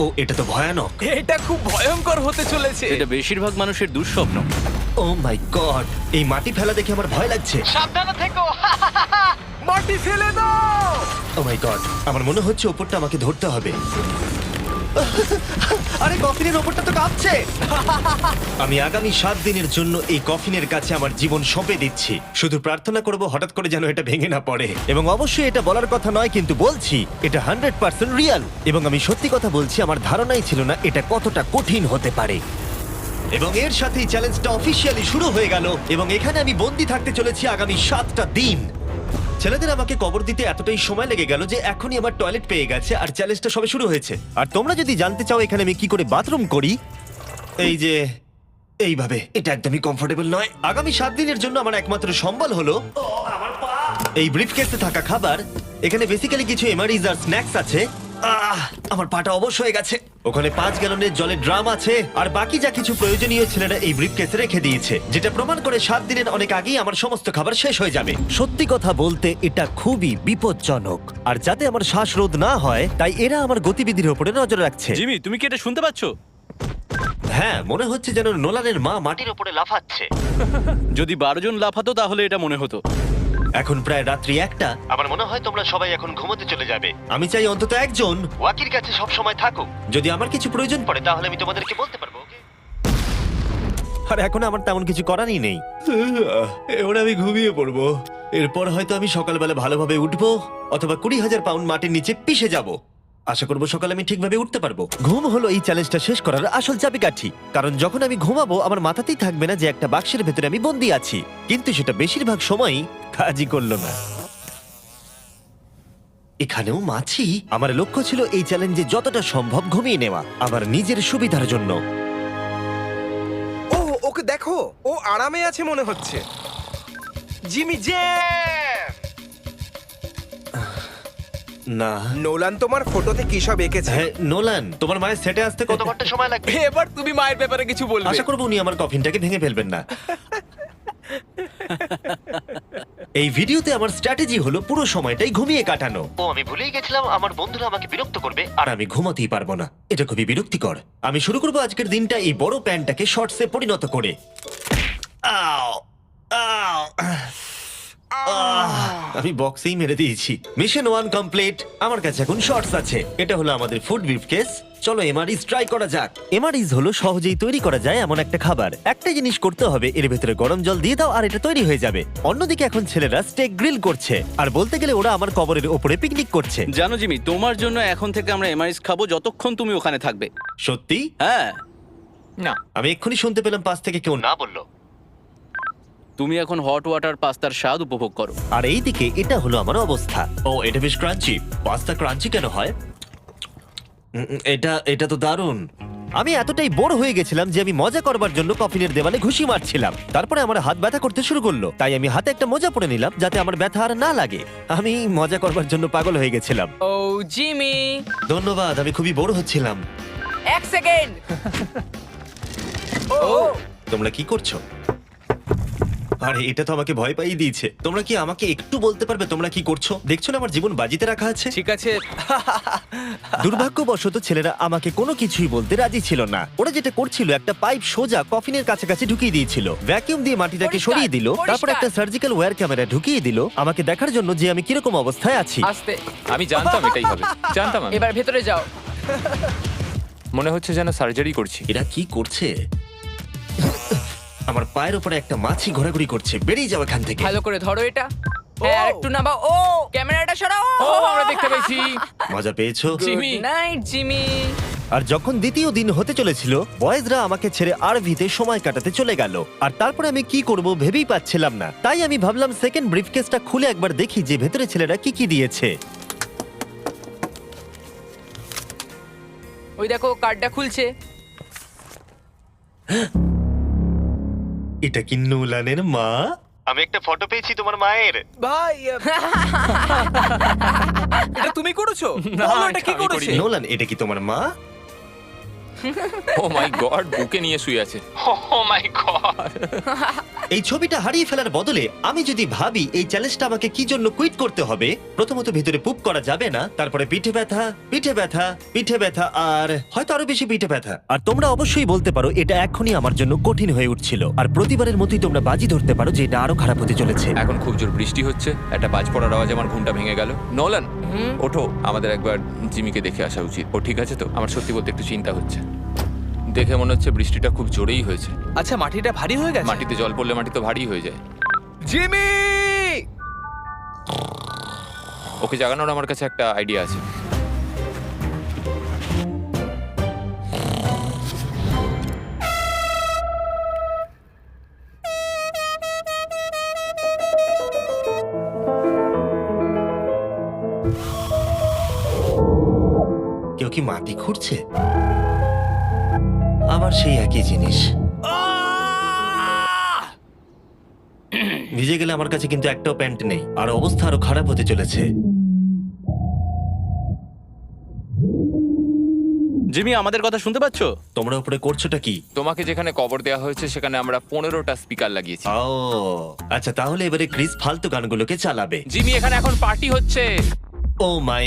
ও এটা তো ভয়ানক। এটা খুব ভয়ঙ্কর হতে চলেছে। এটা বেশিরভাগ মানুষের দুঃস্বপ্ন। ও মাই গড, এই মাটি ফেলা দেখে আমার ভয় লাগছে। সাবধানে থেকো। মাটি ফেলে দাও। ও মাই গড, আমার মনে হচ্ছে ওপরটা আমাকে ধরতে হবে। আরে কফিনের ওপরটা তো কাঁপছে। আমি আগামী 7 দিনের জন্য এই কফিনের কাছে আমার জীবন সঁপে দিচ্ছি। শুধু প্রার্থনা করব হঠাৎ করে যেন এটা ভেঙে না পড়ে। এবং অবশ্যই এটা বলার কথা নয়, কিন্তু বলছি এটা 100% রিয়েল। এবং আমি সত্যি কথা বলছি, আমার ধারণাই ছিল না এটা কতটা কঠিন হতে পারে। এবং এর সাথেই চ্যালেঞ্জটা অফিসিয়ালি শুরু হয়ে গেল। এবং এখানে আমি বন্দি থাকতে চলেছি আগামী 7টা দিন। ছেলেদের আমাকে কবর দিতে এতটাই সময় লেগে গেল যে এখনই আমার টয়লেট পেয়ে গেছে, আর চ্যালেঞ্জটা সবে শুরু হয়েছে। আর তোমরা যদি জানতে চাও এখানে আমি কি করে বাথরুম করি, এই যে এইভাবে, এটা একদমই কমফোর্টেবল নয়। আগামী 7 দিনের জন্য আমার একমাত্র সম্বল হলো এই ব্রিফকেসে থাকা খাবার। এখানে বেসিক্যালি কিছু এমারিজ আর স্ন্যাক্স আছে। আমার পাটা অবশ হয়ে গেছে। ওখানে 5 গ্যালনের জলের ড্রাম আছে, আর বাকি যা কিছু প্রয়োজনীয় ছেলেরা এই ব্রিফকেসে রেখে দিয়েছে, যেটা প্রমাণ করে 7 দিনের অনেক আগেই আমার সমস্ত খাবার শেষ হয়ে যাবে। সত্যি কথা বলতে এটা খুবই বিপজ্জনক, আর যাতে আমার শ্বাসরোধ না হয় তাই এরা আমার গতিবিধির উপরে নজর রাখছে। জিমি, তুমি কি এটা শুনতে পাচ্ছ? হ্যাঁ, মনে হচ্ছে যেন নোলানের মা মাটির উপরে লাফাচ্ছে। যদি 12 জন লাফাতো তাহলে এটা মনে হতো। এখন প্রায় রাত্রি 1টা। আমার মনে হয় তোমরা সবাই এখন ঘুমোতে চলে যাবে। আমি চাই অন্তত একজন ওয়াকির কাছে সব সময় থাকুক। যদি আমার কিছু প্রয়োজন পড়ে তাহলে আমি তোমাদেরকে বলতে পারবো, ওকে? আর এখন আমার তেমন কিছু করারই নেই। এবার আমি ঘুমিয়ে পড়বো। এরপর হয়তো আমি সকালবেলা ভালোভাবে উঠবো, অথবা 20,000 পাউন্ড মাটির নিচে পিষে যাব। আশা করবো সকালে আমি ঠিকভাবে উঠতে পারবো। ঘুম হলো এই চ্যালেঞ্জটা শেষ করার আসল চাবিকাঠি। কারণ যখন আমি ঘুমাবো আমার মাথাতেই থাকবে না যে একটা বাক্সের ভেতরে আমি বন্দি আছি। কিন্তু সেটা বেশিরভাগ সময়ই কাজই করলো না। এখানেও মাছি। আমার লক্ষ্য ছিল এই চ্যালেঞ্জে যতটা সম্ভব ঘুমিয়ে নেওয়া, আমার নিজের সুবিধার জন্য। ও ওকে দেখো, ও আরামে আছে মনে হচ্ছে। জিমি জে, না, নোলান তোমার ফটোতে কি সব এঁকেছে? হ্যাঁ নোলান, তোমার মায়ের সেটে আসতে কত ঘন্টা সময় লাগবে? এবার তুমি মায়ের ব্যাপারে কিছু বলবে। আশা করবো উনি আমার কফিনটাকে ভেঙে ফেলবেন না। এই ভিডিওতে আমার স্ট্র্যাটেজি হলো পুরো সময়টাই ঘুমিয়ে কাটানো। ও আমি ভুলেই গেছিলাম আমার বন্ধুরা আমাকে বিরক্ত করবে আর আমি ঘুমাতেই পারবো না। এটা খুবই বিরক্তিকর। আমি শুরু করবো আজকের দিনটা এই বড় প্যান্টটাকে শর্টসে পরিণত করে। আও, আও, আমি বক্সেই মেরে দিয়েছি। Mission 1 complete. আমার কাছে এখন শর্টস আছে। এটা হলো আমাদের ফুড ব্রিফকেস। চলো এমআরইজ ট্রাই করা যাক। এমআরইজ হলো সহজেই তৈরি করা যায় এমন একটা খাবার। একটা জিনিস করতে হবে, এর ভেতরে গরম জল দিয়ে দাও আর এটা তৈরি হয়ে যাবে। অন্যদিকে এখন ছেলেরা স্টেক গ্রিল করছে, আর বলতে গেলে ওরা আমার কবরের ওপরে পিকনিক করছে। জানো জিমি, তোমার জন্য এখন থেকে আমরা এমআইস খাবো যতক্ষণ তুমি ওখানে থাকবে। সত্যি? হ্যাঁ, না, আমি এক্ষুনি শুনতে পেলাম পাশ থেকে কেউ না বললো। তুমি এখন হট ওয়াটার পাস্তার স্বাদ উপভোগ করো। আর এইদিকে এটা হলো আমার অবস্থা। ও এটা বেশ ক্রাঞ্চি। পাস্তা ক্রাঞ্চি কেন হয়? এটা তো দারুণ। আমি এতটাই বোর হয়ে গেছিলাম যে আমি মজা করবার জন্য কফিনের দেওয়ালে ঘুষি মারছিলাম। তারপরে আমার হাত ব্যথা করতে শুরু করলো, তাই আমি হাতে একটা মোজা পরে নিলাম যাতে আমার ব্যথা আর না লাগে। আমি মজা করবার জন্য পাগল হয়ে গেছিলাম। ও জিমি, ধন্যবাদ, আমি খুবই বোর হচ্ছিলাম। 1 সেকেন্ড। ও তোমরা কি করছো? আরে এটা তো আমাকে ভয় পাইয়ে দিয়েছে। তোমরা কি আমাকে একটু বলতে পারবে তোমরা কি করছো? দেখছো না আমার জীবন বাজিতে রাখা আছে। ঠিক আছে। দুর্ভাগ্যবশত ছেলেরা আমাকে কোনো কিছুই বলতে রাজি ছিল না। ওরা যেটা করছিল, একটা পাইপ সোজা কফিনের কাছাকাছি ঢুকিয়ে দিয়েছিল, ভ্যাকিউম দিয়ে মাটিটাকে পরিষ্কার, সরিয়ে দিল, তারপর পরিষ্কার। একটা সার্জিক্যাল ওয়্যার ক্যামেরা ঢুকিয়ে দিল আমাকে দেখার জন্য যে আমি কিরকম অবস্থায় আছি। আস্তে, আমি জানতাম এটাই হবে, জানতাম আমি। এবার ভেতরে যাও। মনে হচ্ছে যেন সার্জারি করছি। এরা কি করছে? আমার পায়ের উপরে একটা মাছি ঘোরাঘুরি করছে। বেরিয়ে যাও এখান থেকে। ভালো করে ধরো এটা। হ্যাঁ, আর একটু নামাও। ও ক্যামেরাটা সরাও। ও, আমরা দেখতে পেয়েছি। মজা পেয়েছো? জিমি। Good night Jimmy. আর যখন দ্বিতীয় দিন হতে চলেছিল, বয়েজরা আমাকে ছেড়ে আরভিতে সময় কাটাতে চলে গেল। আর তারপরে আমি কি করব ভেবেই পাচ্ছিলাম না। তাই আমি ভাবলাম সেকেন্ড ব্রিফকেসটা খুলে একবার দেখি যে ভেতরে ছেলেরা কি কি দিয়েছে। ওই দেখো কার্ডটা খুলছে। এটা কি নোলানের মা? আমি একটা ফটো পেয়েছি তোমার মায়ের। ভাই, এটা তুমি করেছো? না, বলো, এটা এটা কি আমি করেছে? করিনি। নোলান, এটা কি তোমার মা? ও মাই গড, বুকে নিয়ে শুয়ে আছে। ও মাই গড। এই ছবিটা হারিয়ে ফেলার বদলে আমি যদি ভাবি এই চ্যালেঞ্জটা আমাকে কি জন্য কুইট করতে হবে, প্রথমত ভিতরে পুপ করা যাবে না, তারপরে পিঠে ব্যথা, পিঠে ব্যথা, পিঠে ব্যথা, আর হয়তো আরো বেশি পিঠে ব্যথা। আর তোমরা অবশ্যই বলতে পারো এটা এখনই আমার জন্য কঠিন হয়ে উঠছিল, আর প্রতিবারের মতোই তোমরা বাজি ধরতে পারো যে এটা আরো খারাপ হতে চলেছে। এখন খুব জোর বৃষ্টি হচ্ছে, একটা বাজ পড়ার আওয়াজে আমার ঘুমটা ভেঙে গেল। নোলান, ওঠো, আমাদের একবার জিমিকে দেখে আসা উচিত। ও ঠিক আছে তো? আমার সত্যি বলতে একটু চিন্তা হচ্ছে। দেখে মনে হচ্ছে বৃষ্টিটা খুব জোরেই হয়েছে। আচ্ছা, মাটিটা ভারী হয়ে গেছে। মাটিতে জল পড়লে মাটি তো ভারী হয়ে যায়। জিমি! ওকে জাগানোর আমার কাছে একটা আইডিয়া আছে। কেউ কি মাটি খুঁড়ছে? আবার সেই একই জিনিস। ভিজে গেলে আমার কাছে কিন্তু একটাও প্যান্ট নেই, আর অবস্থা আরো খারাপ হতে চলেছে। জিমি, আমাদের কথা শুনতে পাচ্ছো? তোমরা উপরে করছোটা কি? তোমাকে যেখানে কবর দেওয়া হয়েছে সেখানে আমরা 15টা স্পিকার লাগিয়েছি। ও আচ্ছা, তাহলে এবারে ক্রিস ফালতু গানগুলোকে চালাবে। জিমি, এখানে এখন পার্টি হচ্ছে। ও মাই,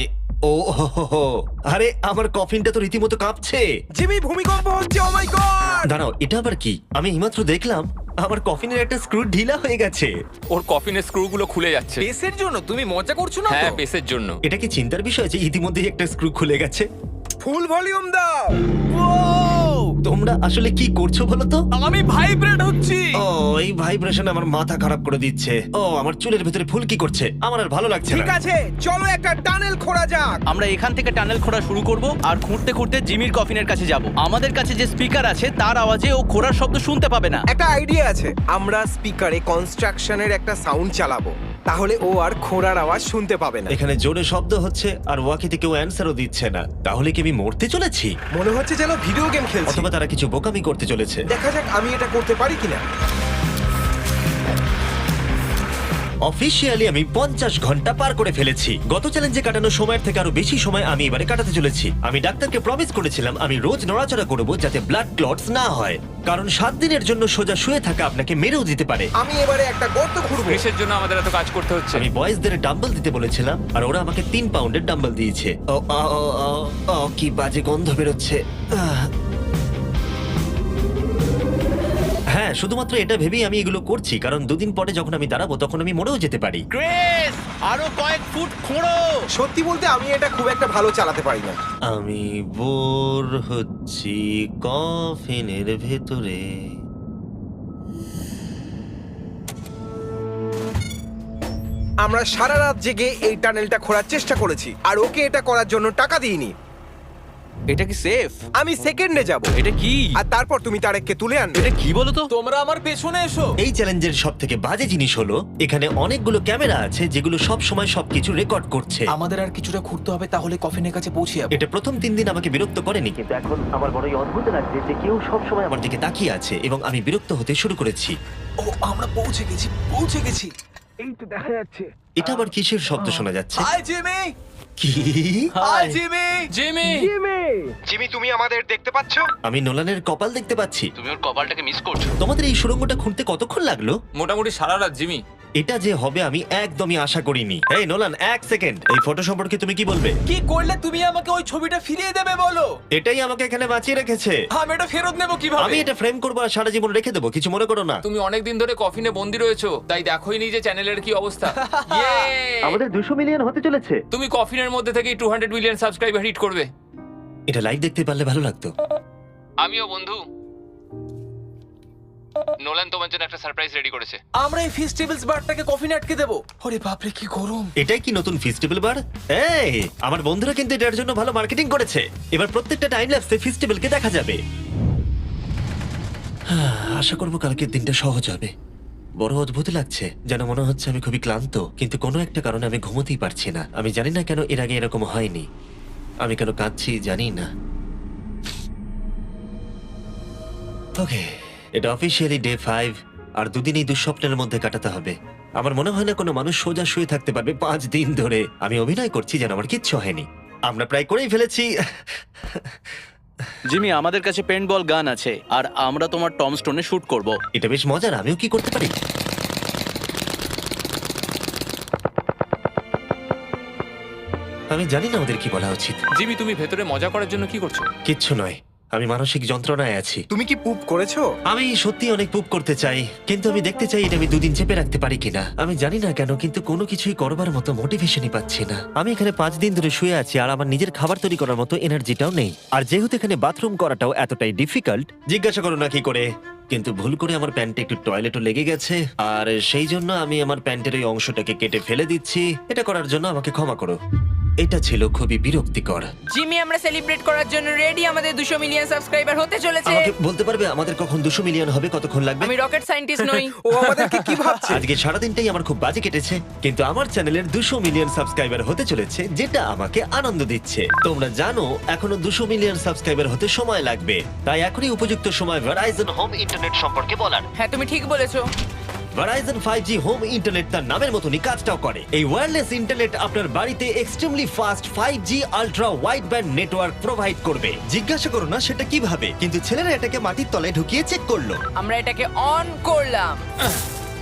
ও হো হো হো। আরে আমার কফিনটা তো রীতিমতো কাঁপছে। জিমি, ভূমিকম্প হচ্ছে! ও মাই গড! দাঁড়াও, এটা আবার কি? আমি এইমাত্র দেখলাম আমার কফিনের একটা স্ক্রু ঢিলা হয়ে গেছে। ওর কফিনের স্ক্রুগুলো খুলে যাচ্ছে। পেসের জন্য তুমি মজা করছো না হ্যাঁ, তো? পেসের জন্য। এটা কি চিন্তার বিষয় যে ইতিমধ্যেই একটা স্ক্রু খুলে গেছে? ফুল ভলিউম দাও! তোমরা আসলে কি করছো বলো তো? আমি ভাইব্রেট হচ্ছি। ও, এই ভাইব্রেশন আমার মাথা খারাপ করে দিচ্ছে। ও, আমার চুলের ভেতরে ফুলকি করছে, আমার আর ভালো লাগছে ঠিক না। আছে, চলো একটা টানেল খোঁড়া যাক। আমরা এখান থেকে টানেল খোঁড়া শুরু করব, আর খুঁড়তে খুঁড়তে জিমির কফিনের কাছে যাব। আমাদের কাছে যে স্পিকার আছে তার আওয়াজে ও খোঁড়ার শব্দ শুনতে পাবে না। একটা আইডিয়া আছে, আমরা স্পিকারে কনস্ট্রাকশনের একটা সাউন্ড চালাবো, তাহলে ও আর খোঁড়ার আওয়াজ শুনতে পাবে না। এখানে জোরে শব্দ হচ্ছে আর ওয়াকিতে কেউ অ্যান্সারও দিচ্ছে না। তাহলে কি আমি মরতে চলেছি? মনে হচ্ছে যেন ভিডিও গেম খেলছি। অথবা তারা কিছু বোকামি করতে চলেছে। দেখা যাক আমি এটা করতে পারি কিনা। অফিসিয়ালি আমি 50 ঘন্টা পার করে ফেলেছি। গত চ্যালেঞ্জে কাটানো সময়ের থেকে আরো বেশি সময় আমি এবারে কাটাতে চলেছি। আমি ডাক্তারকে প্রমিস করেছিলাম আমি রোজ নড়াচড়া করব যাতে ব্লাড ক্লটস না হয়, কারণ 7 দিনের জন্য সোজা শুয়ে থাকা আপনাকে মেরেও দিতে পারে। আমি এবারে একটা গর্ত খুঁড়বো। ক্রিসের জন্য আমাদের এত কাজ করতে হচ্ছে। আমি বয়েজদের ডাম্বল দিতে বলেছিলাম আর ওরা আমাকে 3 পাউন্ডের ডাম্বল দিয়েছে। ও ও, ও, ও, ও, কি বাজে গন্ধ বেরোচ্ছে। হ্যাঁ, শুধুমাত্র এটা ভেবেই আমি এগুলো করছি, কারণ 2 দিন পরে যখন আমি দাঁড়াবো তখন আমি মরেও যেতে পারি। ক্রিস, আরো কয়েক ফুট খোঁড়ো। সত্যি বলতে আমি এটা খুব একটা ভালো চালাতে পারি না। আমি বোর হচ্ছি কফিনের ভেতরে। আমরা সারা রাত জেগে এই টানেলটা খোঁড়ার চেষ্টা করেছি, আর ওকে এটা করার জন্য টাকা দিইনি। এটা কি সেফ? আমি সেকেন্ডে যাব, এটা কি? আর তারপর তুমি তারেককে তুলে আনবে। এটা কি বলো তো? তোমরা আমার পেছনে এসো। এই চ্যালেঞ্জের সব থেকে বাজে জিনিস হলো এখানে অনেকগুলো ক্যামেরা আছে যেগুলো সব সময় সবকিছু রেকর্ড করছে। আমাদের আর কিছুটা ঘুরতে হবে, তাহলে কফিনের কাছে পৌঁছে যাবো। এটা প্রথম 3 দিন আমাকে বিরক্ত করেনি, কিন্তু এখন আমার বড়ই অদ্ভুত লাগছে যে কেউ সব সময় আমার দিকে তাকিয়ে আছে এবং আমি বিরক্ত হতে শুরু করেছি। ও, আমরা পৌঁছে গেছি, পৌঁছে গেছি। এই তো দেখা যাচ্ছে। এটা আবার কিসের শব্দ শোনা যাচ্ছে? Hi Jimmy. কি? Hi Jimmy. জিমি, জিমি, তুমি আমাদের দেখতে পাচ্ছ? আমি নোলানের কপাল দেখতে পাচ্ছি। তুমি ওর কপালটাকে মিস করছো। তোমাদের এই সুড়ঙ্গটা খুঁড়তে কতক্ষণ লাগলো? মোটামুটি সারা রাত। জিমি, এটা যে হবে আমি একদমই আশা করিনি। এই নোলান, 1 সেকেন্ড, এই ফটো সম্পর্কে তুমি কি বলবে? কি করলে তুমি আমাকে ওই ছবিটা ফিরিয়ে দেবে বলো? এটাই আমাকে এখানে বাঁচিয়ে রেখেছে। আমি এটা ফেরত নেব কিভাবে? আমি এটা ফ্রেম করবো আর সারা জীবন রেখে দেবো, কিছু মনে করো না। তুমি অনেকদিন ধরে কফিনে বন্দি রয়েছো, তাই দেখোই নি যে চ্যানেলের কি অবস্থা। Yay! আমাদের 200 মিলিয়ন হতে চলেছে। তুমি কফিনের মধ্যে থেকে 200 মিলিয়ন সাবস্ক্রাইবার হিট করবে। এটা লাইভ দেখতে পারলে ভালো লাগতো। আমিও বন্ধু। নোলান তোমার জন্য একটা সারপ্রাইজ রেডি করেছে। আমরা এই ফেস্টিভ্যালস বারটাকে কফিনে আটকে দেবো। ওরে বাপরে, কি গরম। এটাই কি নতুন ফেস্টিভ্যাল বার? এই, আমার বন্ধুরা কিন্তু এটার জন্য ভালো মার্কেটিং করেছে। এবার প্রত্যেকটা টাইম ল্যাপসে ফেস্টিভ্যালকে দেখা যাবে। আশা করবো কালকের দিনটা সহজ হবে। বড় অদ্ভুত লাগছে, যেন মনে হচ্ছে আমি খুবই ক্লান্ত, কিন্তু কোনো একটা কারণে আমি ঘুমোতেই পারছি না। আমি জানি না কেন এর আগে এরকম হয়নি। আমি কেন কাঁদছি জানি না। ওকে, এটা অফিসিয়ালি ডে 5, আর 2 দিন এই দুঃস্বপ্নের মধ্যে কাটাতে হবে। আমার মনে হয় না কোনো মানুষ সোজা শুয়ে থাকতে পারবে 5 দিন ধরে। আমি অভিনয় করছি যেন আমার কিচ্ছু হয়নি। আমরা প্রায় করেই ফেলেছি। জিমি, আমাদের কাছে পেন্ট বল গান আছে আর আমরা তোমার টম স্টোনে শুট করব। এটা বেশ মজার, আমিও কি করতে পারি? আমি জানি না ওদের কি বলা উচিত। জিমি, তুমি ভেতরে মজা করার জন্য কি করছো? কিচ্ছু নয়, আমি মানসিক যন্ত্রণায় আছি। তুমি কি পুপ করেছো? আমি সত্যি অনেক পুপ করতে চাই, কিন্তু আমি দেখতে চাই এটা আমি 2 দিন চেপে রাখতে পারি কিনা। আমি জানি না কেন, কিন্তু কোনো কিছুই করবার মতো মোটিভেশনই পাচ্ছি না। আমি এখানে 5 দিন ধরে শুয়ে আছি আর আমার নিজের খাবার তৈরি করার মতো এনার্জিটাও নেই। আর যেহেতু এখানে বাথরুম করাটাও এতটাই ডিফিকাল্ট, জিজ্ঞাসা করো না কি করে, কিন্তু ভুল করে আমার প্যান্টে একটু টয়লেটও লেগে গেছে, আর সেই জন্য আমি আমার প্যান্টের ওই অংশটাকে কেটে ফেলে দিচ্ছি। এটা করার জন্য আমাকে ক্ষমা করো। এটা ছিল খুবই বিরক্তিকর। জিমি, আমরা সেলিব্রেট করার জন্য রেডি। আমাদের 200 মিলিয়ন সাবস্ক্রাইবার হতে চলেছে। আমাকে বলতে পারবে আমাদের কখন 200 মিলিয়ন হবে, কতক্ষণ লাগবে? আমি রকেট সায়েন্টিস্ট নই। ও আমাদেরকে কি ভাবছে? আজকে সারাদিনটাই আমার খুব বাজে কেটেছে, কিন্তু আমার চ্যানেলের 200 মিলিয়ন সাবস্ক্রাইবার হতে চলেছে, যেটা আমাকে আনন্দ দিচ্ছে। তোমরা জানো এখনো 200 মিলিয়ন সাবস্ক্রাইবার হতে সময় লাগবে, তাই এখনই উপযুক্ত সময় ভেরাইজন হোম ইন্টারনেট সম্পর্কে বলার। হ্যাঁ, তুমি ঠিক বলেছো। ভেরাইজন 5G হোম ইন্টারনেট তার নামের মতনই কাজটাও করে। এই ওয়্যারলেস ইন্টারনেট আপনার বাড়িতে extremely fast 5G ultra wide band network provide করবে। জিজ্ঞাসা করো না সেটা কিভাবে, কিন্তু ছেলেরা এটাকে মাটির তলায় ঢুকিয়ে চেক করলো। আমরা এটাকে অন করলাম।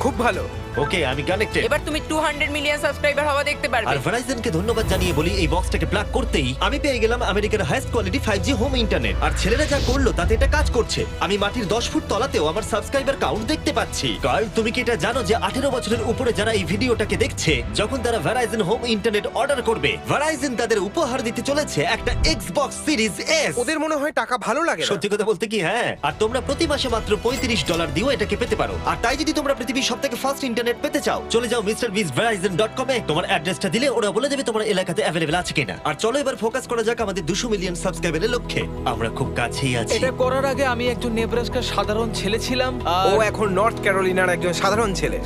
খুব ভালো। ওকে, আমি কানেক্টেড। এবার তুমি 200 মিলিয়ন সাবস্ক্রাইবার হওয়া দেখতে আর পারবে। ভেরাইজনকে ধন্যবাদ জানিয়ে বলি, এই বক্সটাকে প্লাগ করতেই আমি পেয়ে গেলাম আমেরিকার highest quality 5G home internet. আর ছেলেরা যা করলো তাতে এটা কাজ করছে। আমি মাটির 10 ফুট তলাতেও আমার সাবস্ক্রাইবার কাউন্ট দেখতে পাচ্ছি। কারণ তুমি কি এটা জানো যে 18 বছরের উপরে যারা এই ভিডিওটাকে দেখছে, যখন তারা ভেরাইজন হোম ইন্টারনেট অর্ডার করবে, ভেরাইজন তাদের উপহার দিতে চলেছে একটা Xbox Series S। ওদের মনে হয় টাকা ভালো লাগে না। সত্যি কথা বলতে কি, হ্যাঁ। আর তোমরা প্রতি মাসে মাত্র $35 দিয়েও এটাকে পেতে পারো। আর তাই যদি তোমরা পৃথিবীর সবথেকে ফাস্ট ইন্টারনেট পেতে চাও, চলে যাও MrBeastVerizon.com এ। তোমার অ্যাড্রেসটা দিলে ওরা বলে দেবে তোমার এলাকাতে অ্যাভেলেবল আছে কিনা। আর চলো এবার ফোকাস করা যাক আমাদের 200 মিলিয়ন সাবস্ক্রাইবারের লক্ষ্যে। আমরা খুব কাছেই আছি। এটা করার আগে আমি একজন নেব্রাস্কার সাধারণ ছেলে ছিলাম ও আর এখন নর্থ ক্যারোলিনার একজন সাধারণ ছেলে।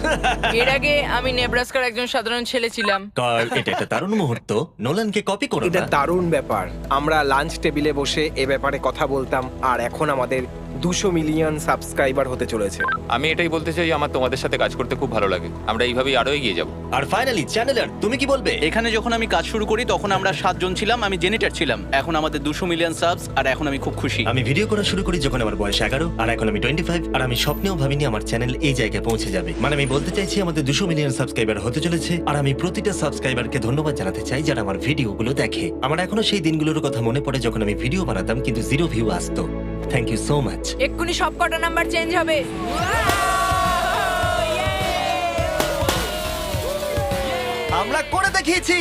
এর আগে আমি নেব্রাস্কার একজন সাধারণ ছেলে ছিলাম। কার্ল, এটা একটা দারুণ মুহূর্ত। নোলানকে কপি করো এটা না। দারুণ ব্যাপার। আমরা লাঞ্চ টেবিলে বসে এ ব্যাপারে কথা বলতাম, আর এখন আমাদের 200 মিলিয়ন সাবস্ক্রাইবার হতে চলেছে। আমি এটাই বলতে চাই, আমার তোমাদের সাথে কাজ করতে খুব ভালো লাগে। আমরা এইভাবেই আরো এগিয়ে যাব। আর ফাইনালি চ্যানেলার, তুমি কি বলবে? এখানে যখন আমি কাজ শুরু করি তখন আমরা 7 জন ছিলাম, আমি জেনিটার ছিলাম। এখন আমাদের 200 মিলিয়ন সাবস আর এখন আমি খুব খুশি। আমি ভিডিও করা শুরু করি যখন আমার বয়স 11, আর এখন আমি 25। আর আমি স্বপ্নেও ভাবিনি আমার চ্যানেল এই জায়গায় পৌঁছে যাবে। মানে আমি বলতে চাইছি আমাদের 200 মিলিয়ন সাবস্ক্রাইবার হতে চলেছে, আর আমি প্রতিটা সাবস্ক্রাইবারকে ধন্যবাদ জানাতে চাই যারা আমার ভিডিওগুলো দেখে। আমার এখনো সেই দিনগুলোর কথা মনে পড়ে যখন আমি ভিডিও বানাতাম কিন্তু 0 ভিউ আসতো। Thank you so much. এক্ষুনি সব কটা নাম্বার চেঞ্জ হবে। আমরা করে দেখিয়েছি।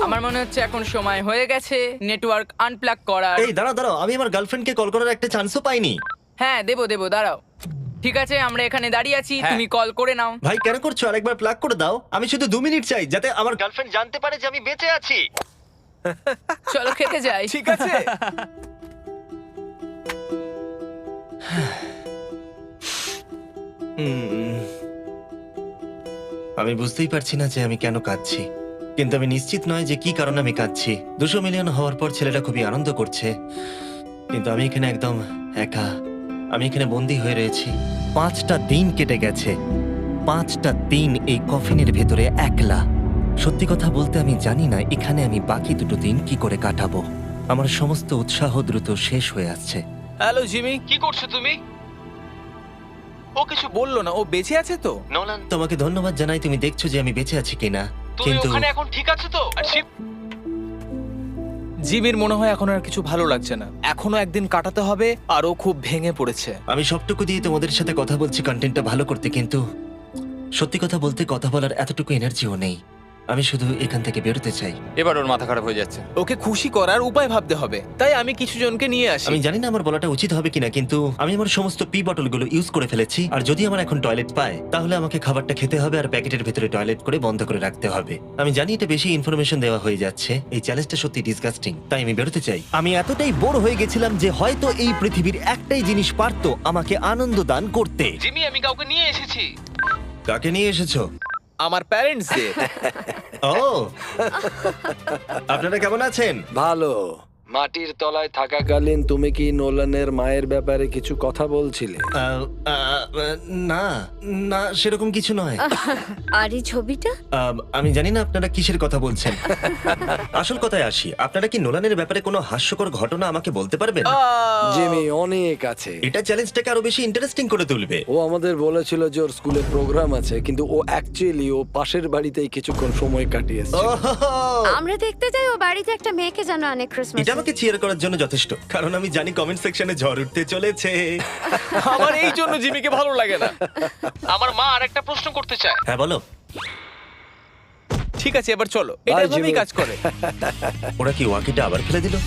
আমার মনে হচ্ছে এখন সময় হয়ে গেছে নেটওয়ার্ক আনপ্লাগ করার। এই দাঁড়াও দাঁড়াও, আমি আমার গার্লফ্রেন্ডকে কল করার একটা চান্সও পাইনি। হ্যাঁ, দেবো দাঁড়াও। ঠিক আছে, আমরা এখানে দাঁড়িয়ে আছি, হ্যাঁ। তুমি কল করে নাও। ভাই কেন করছো? আরেকবার প্লাগ করে দাও। আমি শুধু 2 মিনিট চাই, যাতে আমার গার্লফ্রেন্ড জানতে পারে যে আমি বেঁচে আছি। চলো খেতে যাই। ঠিক আছে। আমি বুঝতেই পারছি না যে আমি কেন কাঁদছি, কিন্তু আমি নিশ্চিত নয় যে কি কারণে আমি কাঁদছি। 200 মিলিয়ন হওয়ার পর ছেলেরা খুবই আনন্দ করছে, কিন্তু আমি এখানে একদম একা। আমি এখানে বন্দি হয়ে রয়েছি। 5টা দিন কেটে গেছে, 5টা দিন এই কফিনের ভেতরে একলা। সত্যি কথা বলতে আমি জানি না এখানে আমি বাকি 2 দিন কি করে কাটাবো। আমার সমস্ত উৎসাহ দ্রুত শেষ হয়ে আসছে। হ্যালো জিমি, কি করছো তুমি? ও কিছু বললো না, ও বেঁচে আছে তো? নোলান, তোমাকে ধন্যবাদ জানাই, তুমি দেখছো যে আমি বেঁচে আছি কিনা। তুমি কিন্তু ওখানে এখন ঠিক আছো তো? আর জিমির মনে হয় এখন আর কিছু ভালো লাগছে না। এখনো একদিন কাটাতে হবে আর ও খুব ভেঙে পড়েছে। আমি সবটুকু দিয়ে তোমাদের সাথে কথা বলছি কন্টেন্টটা ভালো করতে, কিন্তু সত্যি কথা বলতে কথা বলার এতটুকু এনার্জিও নেই। আমি শুধু এখান থেকে বেরোতে চাই। এবার ওর মাথা খারাপ হয়ে যাচ্ছে। ওকে খুশি করার উপায় ভাবতে হবে, তাই আমি কিছু জনকে নিয়ে আসি। আমি জানি না আমার বলাটা উচিত হবে কিনা, কিন্তু আমি আমার সমস্ত পি বটলগুলো ইউজ করে ফেলেছি। আর যদি আমার এখন টয়লেট পায়, তাহলে আমাকে খাবারটা খেতে হবে আর প্যাকেটের ভেতরে টয়লেট করে বন্ধ করে রাখতে হবে। আমি জানি এটা বেশি ইনফরমেশন দেওয়া হয়ে যাচ্ছে, এই চ্যালেঞ্জটা সত্যি ডিসগাস্টিং, তাই আমি বেরোতে চাই। আমি এতটাই বোর হয়ে গেছিলাম যে হয়তো এই পৃথিবীর একটাই জিনিস পারতো আমাকে আনন্দ দান করতে। জিমি, আমি কাউকে নিয়ে এসেছি। কাকে নিয়ে এসেছো? আমার প্যারেন্টসদের। ও, আপনারা কেমন আছেন? ভালো। মাটির তলায় থাকাকালীন তুমি কি নোলানের মায়ের ব্যাপারে কিছু কথা বলছিলে? না না সেরকম কিছু নয়। আর এই ছবিটা? আমি জানি না আপনারা কিসের কথা বলছেন। আসল কথায় আসি, আপনারা কি নোলানের ব্যাপারে কোনো হাস্যকর ঘটনা আমাকে বলতে পারবেন? জিমি, অনেক আছে। এটা চ্যালেঞ্জটাকে আরো বেশি ইন্টারেস্টিং করে তুলবে। ও আমাদের বলেছিল যে ওর স্কুলে প্রোগ্রাম আছে, কিন্তু ও অ্যাকচুয়ালি ও পাশের বাড়িতেই কিছুক্ষণ সময় কাটিয়েছে। ওহো! আমরা দেখতে যাই ও বাড়িতে একটা মেয়েকে জানো অনেক ক্রিসমাস। এটা আমাকে চিয়ার করার জন্য যথেষ্ট, কারণ আমি জানি কমেন্ট সেকশনে ঝড় উঠতে চলেছে। আমার এই জন্য জিমিকে ভালো লাগে না। আমার মা আরেকটা প্রশ্ন করতে চায়। হ্যাঁ বলো। ঠিক আছে, এবার চলো, এটা Bye, এভাবেই জিমি। কাজ করে। ওরা কি ওয়াকিটা আবার ফেলে দিল?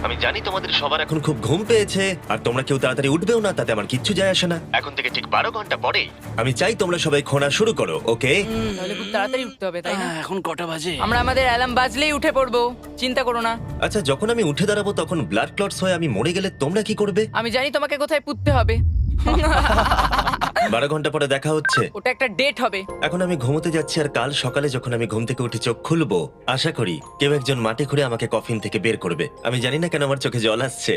আমি জানি তোমাদের সবার এখন খুব ঘুম পেয়েছে আর তোমরা কেউ তাড়াতাড়ি উঠবেও না, তাতে আমার কিচ্ছু যায় আসে না। এখন থেকে ঠিক 12 ঘন্টা পরে আমি চাই তোমরা সবাই খোঁড়া শুরু করো, ওকে? তাহলে খুব তাড়াতাড়ি উঠতে হবে, তাই না? এখন কটা বাজে? আমরা আমাদের অ্যালার্ম বাজলেই উঠে পড়বো, চিন্তা করো না। আচ্ছা, যখন আমি উঠে দাঁড়াবো তখন ব্লাড ক্লটস হয়ে আমি মরে গেলে তোমরা কি করবে? আমি জানি তোমাকে কোথায় পুঁততে হবে। 12 ঘন্টা পরে দেখা হচ্ছে। ওটা একটা ডেট হবে। এখন আমি ঘুমোতে যাচ্ছি আর কাল সকালে যখন আমি ঘুম থেকে উঠে চোখ খুলবো, আশা করি কেউ একজন মাটি খুঁড়ে আমাকে কফিন থেকে বের করবে। আমি জানি না কেন আমার চোখে জল আসছে।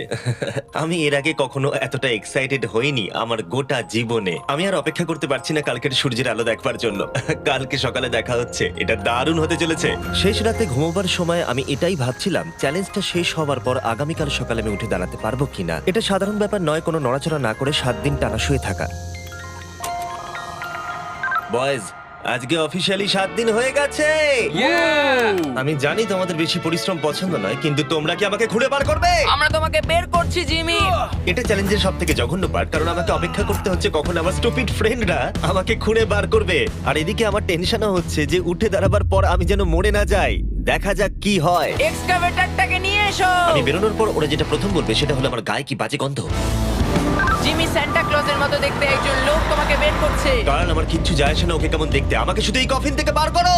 আমি এর আগে কখনো এতটা এক্সাইটেড হইনি আমার গোটা জীবনে। আমি আর অপেক্ষা করতে পারছি না কালকের সূর্যের আলো দেখবার জন্য। কালকে সকালে দেখা হচ্ছে, এটা দারুণ হতে চলেছে। শেষ রাতে ঘুমোবার সময় আমি এটাই ভাবছিলাম, চ্যালেঞ্জটা শেষ হওয়ার পর আগামীকাল সকালে আমি উঠে দাঁড়াতে পারবো কিনা। এটা সাধারণ ব্যাপার নয় কোনো নড়াচড়া না করে 7 দিন টানা শুয়ে থাকা। বয়েজ, আজকে অফিসিয়ালি 7 দিন হয়ে গেছে। আমি জানি তোমাদের বেশি পরিশ্রম পছন্দ নয়, কিন্তু তোমরা কি আমাকে খুঁড়ে বার করবে? আমরা তোমাকে বের করছি, জিমি। এটা চ্যালেঞ্জের সব থেকে জঘন্য পার্ট, কারণ আমাকে অপেক্ষা করতে হচ্ছে কখন আমার স্টুপিড ফ্রেন্ডরা আমাকে খুঁড়ে বার করবে। আর এদিকে আমার টেনশনও হচ্ছে যে উঠে দাঁড়াবার পর আমি যেন মরে না যাই। দেখা যাক কি হয়। এক্সকাভেটরটাকে নিয়ে এসো। আমি বেরোনোর পর ওরা যেটা প্রথম বলবে সেটা হলো আমার গায়ে কি বাজে গন্ধ। জিমি সান্টা ক্লজের মতো দেখতে একজন লোক তোমাকে বের করছে। কারণ আমার কিচ্ছু যায় আসে না ওকে কেমন দেখতে, আমাকে শুধু এই কফিন থেকে বার করো।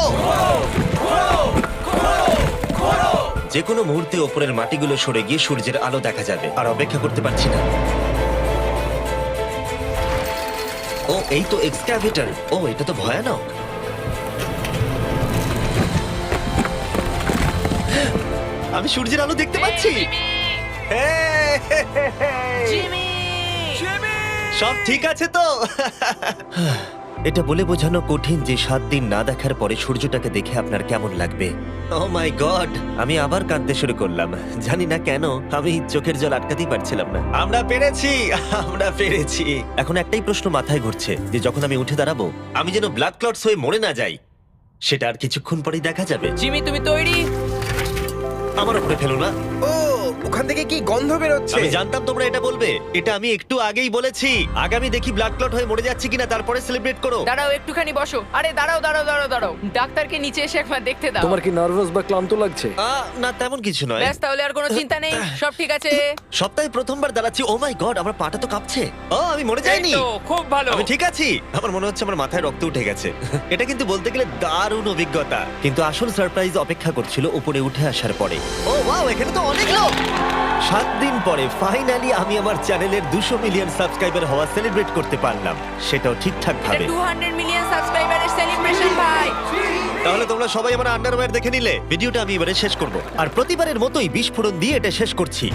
যে কোনো মুহূর্তে ওপরের মাটিগুলো সরে গিয়ে সূর্যের আলো দেখা যাবে, আর অপেক্ষা করতে পারছি না। ও, এই তো এক্সক্যাভেটর। ও, এটা তো ভয়ানক। আমি সূর্যের আলো দেখতে পাচ্ছি। জিমি! সব ঠিক আছে তো? এটা বলে বোঝানো কঠিন যে 7 দিন না দেখার পরে সূর্যটাকে দেখে আপনার কেমন লাগবে। ও মাই গড, আমি আবার কাঁদতে শুরু করলাম। জানি না কেন, আমি চোখের জল আটকাতেই পারছিলাম না। আমরা পেরেছি, আমরা পেরেছি। এখন একটাই প্রশ্ন মাথায় ঘুরছে যে যখন আমি উঠে দাঁড়াবো আমি যেন ব্লাড ক্লটস হয়ে মরে না যাই। সেটা আর কিছুক্ষণ পরেই দেখা যাবে। জিমি, তুমি তৈরি? আমার উপরে ফেলো না। ও, ওখান থেকে কি গন্ধ বেরোচ্ছে? আমি জানতাম তোমরা এটা বলবে। এটা আমি একটু আগেই বলেছি। আগামী দেখি ব্লাড ক্লট হয়ে মরে যাচ্ছি কিনা, তারপরে সেলিব্রেট করো। দাঁড়াও, একটুখানি বসো। আরে দাঁড়াও দাঁড়াও দাঁড়াও দাঁড়াও, ডাক্তারকে নিচে এসে একবার দেখতে দাও। তোমার কি নার্ভাস বা ক্লান্ত লাগছে? না, তেমন কিছু নয়। ব্যাস, তাহলে আর কোনো চিন্তা নেই, সব ঠিক আছে। সপ্তাহে প্রথমবার দাঁড়াচ্ছি। ও মাই গড, আমার পাটা তো কাঁপছে। ও, আমি মরে যাইনি। এই তো, খুব ভালো। আমি ঠিক আছি। আমার মনে হচ্ছে আমার মাথায় রক্ত উঠে গেছে। এটা কিন্তু বলতে গেলে দারুণ অভিজ্ঞতা, কিন্তু আসল সারপ্রাইজ অপেক্ষা করছিল উপরে উঠে আসার পরে। ও ওয়াও, এখানে তো অনেক লোক। 7 দিন পরে ফাইনালি আমি আমার চ্যানেলের 200 মিলিয়ন সাবস্ক্রাইবার হওয়া সেলিব্রেট করতে পারলাম, সেটাও ঠিকঠাক এটা ভাবে। 200 মিলিয়ন সাবস্ক্রাইবারের সেলিব্রেশন, ভাই। তাহলে তোমরা সবাই আমার আন্ডারওয়্যার দেখে নিলে। ভিডিওটা আমি এবারে শেষ করব, আর প্রতিবারের মতোই বিস্ফোরণ দিয়ে এটা শেষ করছি।